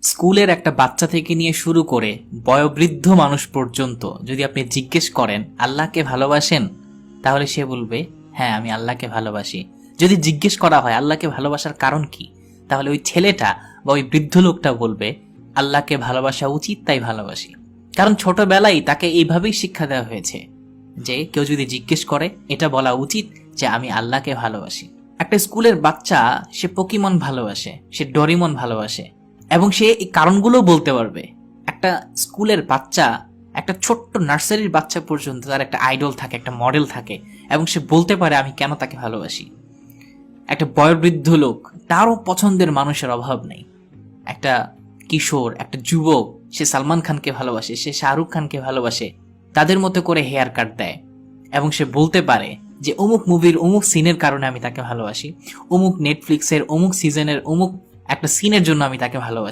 স্কুলের একটা বাচ্চা থেকে নিয়ে শুরু করে বয়োবৃদ্ধ মানুষ পর্যন্ত যদি আপনি জিজ্ঞেস করেন আল্লাহকে ভালোবাসেন, তাহলে সে বলবে হ্যাঁ আমি আল্লাহকে ভালোবাসি। যদি জিজ্ঞেস করা হয় আল্লাহকে ভালোবাসার কারণ কি, তাহলে ওই ছেলেটা বা ওই বৃদ্ধ লোকটা বলবে আল্লাহকে ভালোবাসা উচিত তাই ভালোবাসি। কারণ ছোটবেলায় তাকে এইভাবেই শিক্ষা দেওয়া হয়েছে যে কেউ যদি জিজ্ঞেস করে এটা বলা উচিত যে আমি আল্লাহকে ভালোবাসি। একটা স্কুলের বাচ্চা সে পোকিমন ভালোবাসে, সে ডোরিমন ভালোবাসে, এবং সে এই কারণগুলো বলতে পারবে। একটা স্কুলের বাচ্চা, একটা ছোট্ট নার্সারির বাচ্চা পর্যন্ত তার একটা আইডল থাকে, একটা মডেল থাকে, এবং সে বলতে পারে আমি কেন তাকে ভালোবাসি। একটা বয়োবৃদ্ধ লোক, তারও পছন্দের মানুষের অভাব নেই। একটা কিশোর, একটা যুবক, সে সালমান খানকে ভালোবাসে, সে শাহরুখ খানকে ভালোবাসে, তাদের মতো করে হেয়ার কাট দেয়, এবং সে বলতে পারে যে অমুক মুভির অমুক সিনের কারণে আমি তাকে ভালোবাসি, অমুক নেটফ্লিক্সের অমুক সিজনের অমুক একটা সিনের জন্য আমি তাকে ভালোবাসি।